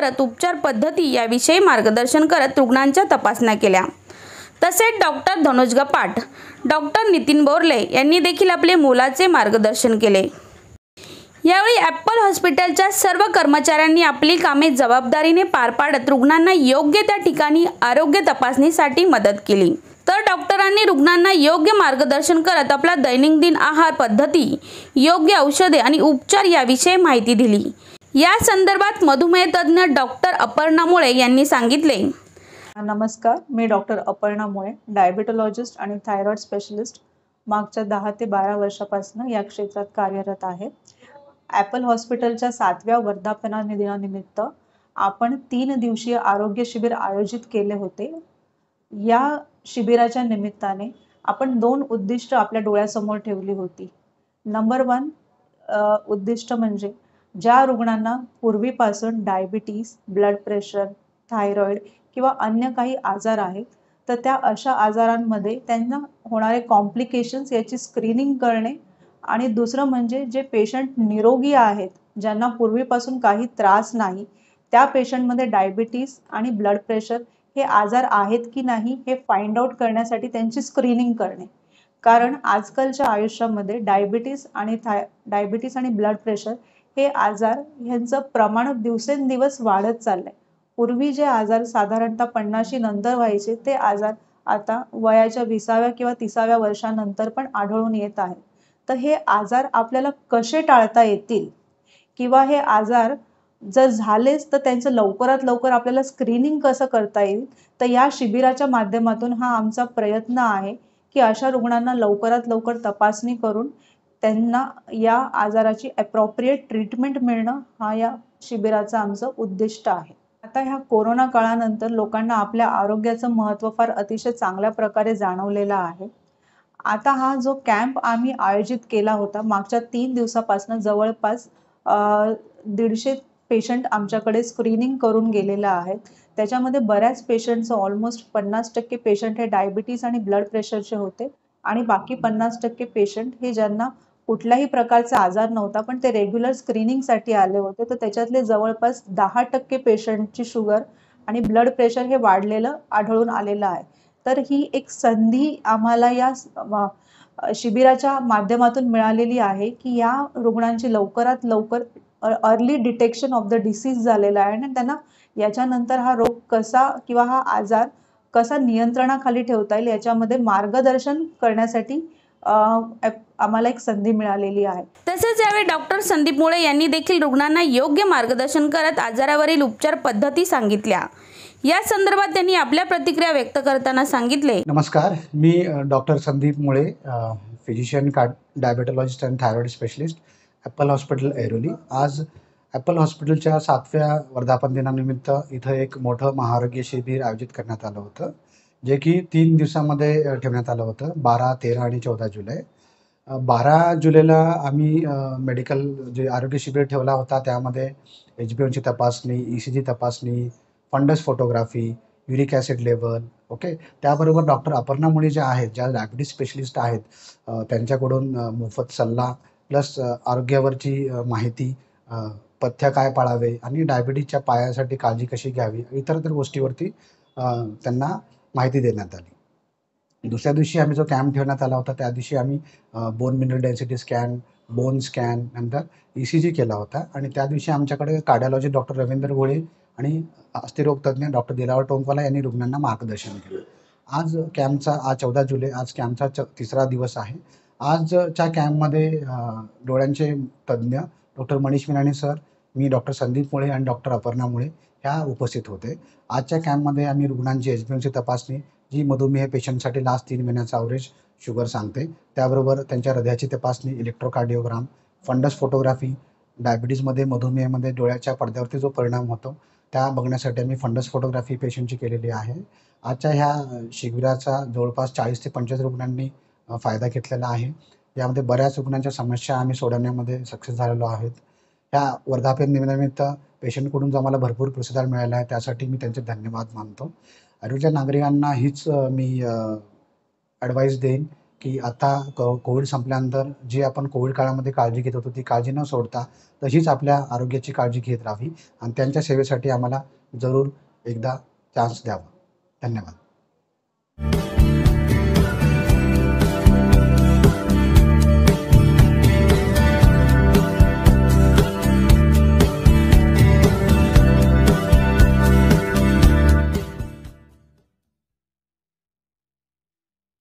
करत उपचार पद्धती याविषयी मार्गदर्शन करत रुग्णांच्या तपासण्या केल्या। तसेच डॉक्टर धनुष गपाट, डॉक्टर नितीन बोरले यांनी देखील आपले मोलाचे मार्गदर्शन केले। यावेळी ॲपल हॉस्पिटलच्या सर्व कर्मचाऱ्यांनी आपली कामे जबाबदारीने पार पाडत रुग्णांना योग्य त्या ठिकाणी आरोग्य तपासणीसाठी मदत केली। तर डॉक्टरांनी रुग्णांना योग्य मार्गदर्शन करत आपला दैनंदिन आहार पद्धती, योग्य औषधे आणि उपचार याविषयी माहिती दिली। या संदर्भात मधुमेह तज्ज्ञ डॉक्टर अपर्णा मुळे यांनी सांगितले। नमस्कार, मी डॉक्टर अपर्णा मुळे, डायबिटोलॉजिस्ट आणि थायरॉइड स्पेशलिस्ट मागच्या 10 ते 12 वर्षापासून या क्षेत्रात कार्यरत आहे। ॲपल हॉस्पिटलच्या 7व्या वर्धापनदिनानिमित्त आपण 3 दिवसीय आरोग्य शिबिर आयोजित केले होते। या शिबिराच्या निमित्ताने आपण 2 उद्दिष्ट आपल्या डोळ्यासमोर ठेवली होती। नंबर 1 उद्दिष्ट म्हणजे ज्या रुग्णांना पूर्वीपासून डायबिटीज, ब्लड प्रेशर, थायरॉइड किंवा अन्य काही आजार आहेत, तर त्या अशा आजारांमध्ये त्यांना होणारे कॉम्प्लिकेशन्स याची स्क्रीनिंग करणे, आणि दुसरं म्हणजे जे पेशंट निरोगी आहेत, ज्यांना पूर्वीपासून काही त्रास नाही, त्या पेशंटमध्ये डायबिटीज आणि ब्लड प्रेशर हे आजार आहेत की नाही हे फाइंड आउट करण्यासाठी त्यांची स्क्रीनिंग करणे। कारण आजकालच्या आयुष्यामध्ये डायबिटीज आणि ब्लड प्रेशर हे आजार ह्यांचं प्रमाण दिवसेंदिवस वाढत चाललंय। पूर्वी जे आजार साधारणतः 50 नंतर व्हायचे, ते आजार आता वयाच्या 20व्या किंवा 30व्या वर्षानंतर पण आढळून येत आहेत। तर हे आजार आपल्याला कसे टाळता येतील किंवा हे आजार जर झालेच तर त्यांचं लवकरात लवकर आपल्याला स्क्रीनिंग कसं करता येईल, तर या शिबिराच्या माध्यमातून हा आमचा प्रयत्न आहे की अशा रुग्णांना लवकरात लवकर तपासणी करून त्यांना या आजाराची ॲप्रोप्रिएट ट्रीटमेंट मिळणं हा या शिबिराचं आमचं उद्दिष्ट आहे। आता ह्या कोरोना काळानंतर लोकांना आपल्या आरोग्याचं महत्त्व फार अतिशय चांगल्या प्रकारे जाणवलेलं आहे। आता हा जो कॅम्प आम्ही आयोजित केला होता, मागच्या 3 दिवसापासून जवळपास 150 पेशंट आमच्याकडे स्क्रीनिंग करून गेलेले आहेत। त्याच्यामध्ये बऱ्याच पेशंटचं ऑलमोस्ट 50% पेशंट हे डायबिटीज आणि ब्लड प्रेशरचे होते, आणि बाकी 50% पेशंट हे ज्यांना कुठल्याही प्रकारचा आजार नव्हता पण ते रेग्युलर स्क्रीनिंगसाठी आले होते। तर त्याच्यातले जवळपास 10% पेशंटची शुगर आणि ब्लड प्रेशर हे वाढलेलं आढळून आलेलं आहे। तर ही एक संधी आम्हाला या शिबिराच्या माध्यमातून मिळालेली आहे की या रुग्णांची लवकरात लवकर early detection of the disease झालेला आहे, आणि त्यांना याच्यानंतर हा रोग कसा किंवा हा आजार कसा नियंत्रणाखाली ठेवता येईल याच्यामध्ये मार्गदर्शन करण्यासाठी आम्हाला एक संधी मिळालेली आहे। तसेच यावेळी डॉक्टर संदीप मुळे यांनी देखील रुग्णांना योग्य मार्गदर्शन करत आजारावरील उपचार पद्धती सांगितल्या। या संदर्भात त्यांनी आपल्या प्रतिक्रिया व्यक्त करताना सांगितले। नमस्कार, मी डॉक्टर संदीप मुळे, फिजिशियन, डायबिटोलॉजिस्ट आणि thyroid specialist, Apple hospital Airoli. आज ॲपल हॉस्पिटलच्या 7व्या वर्धापन दिनानिमित्त इथं एक मोठं महाआरोग्य शिबिर आयोजित करण्यात आलं होतं, जे की 3 दिवसामध्ये ठेवण्यात आलं होतं, 12, 13 आणि 14 जुलै। 12 जुलैला आम्ही मेडिकल जे आरोग्य शिबिर ठेवला होता त्यामध्ये HbA1ची तपासणी, ECG तपासणी, fundus photography, uric acid level, okay. त्याबरोबर डॉक्टर अपर्णा मुळे ज्या आहेत, ज्या डायबिटीज स्पेशलिस्ट आहेत, त्यांच्याकडून मोफत सल्ला प्लस आरोग्यावरची माहिती, पथ्य काय पाळावे आणि डायबिटीजच्या पायासाठी काळजी कशी घ्यावी, इतर गोष्टीवरती त्यांना माहिती देण्यात आली। दुसऱ्या दिवशी आम्ही जो कॅम्प ठेवण्यात आला होता, त्या दिवशी आम्ही bone mineral density scan, bone scan, नंतर ECG केला होता, आणि त्या दिवशी आमच्याकडे कार्डिओलॉजी डॉक्टर रवींद्र गोळे आणि अस्थिरोग तज्ज्ञ डॉक्टर दिलावर टोंकवाला यांनी रुग्णांना मार्गदर्शन केलं। आज 14 जुलै, आज कॅम्पचा 3रा दिवस आहे। आजच्या कॅम्पमध्ये डोळ्यांचे तज्ज्ञ डॉक्टर मनीष मीनाने सर, मी डॉक्टर संदीप मुळे आणि डॉक्टर अपर्णा मुळे ह्या उपस्थित होते। आजच्या कॅम्पमध्ये आम्ही रुग्णांची HbA1ची तपासणी, जी मधुमेह पेशंटसाठी लास्ट 3 महिन्याचा ॲव्हरेज शुगर सांगते, त्याबरोबर त्यांच्या हृदयाची तपासणी, इलेक्ट्रोकार्डिओग्राम, फंडस फोटोग्राफी, डायबिटीजमध्ये, मधुमेहामध्ये डोळ्याच्या पडद्यावरती जो परिणाम होतो त्या बघण्यासाठी आम्ही फंडस फोटोग्राफी पेशंटची केलेली आहे। आजच्या ह्या शिबिराचा जवळपास 40 ते 25 रुग्णांनी फायदा घेतलेला आहे। यामध्ये बऱ्याच रुग्णांच्या समस्या आम्ही सोडवण्यामध्ये सक्सेस झालेलो आहोत। ह्या वर्धापन दिनानिमित्त पेशंटकडून जो आम्हाला भरपूर प्रतिसाद मिळाला आहे, त्यासाठी मी त्यांचे धन्यवाद मानतो। ऐरोलीच्या नागरिकांना हीच मी ॲडवाईस देईन की आता कोविड संपल्यानंतर जी आपण कोविड काळामध्ये काळजी घेत होतो ती काळजी न सोडता तशीच आपल्या आरोग्याची काळजी घेत राहावी आणि त्यांच्या सेवेसाठी आम्हाला जरूर एकदा चान्स द्यावा. धन्यवाद.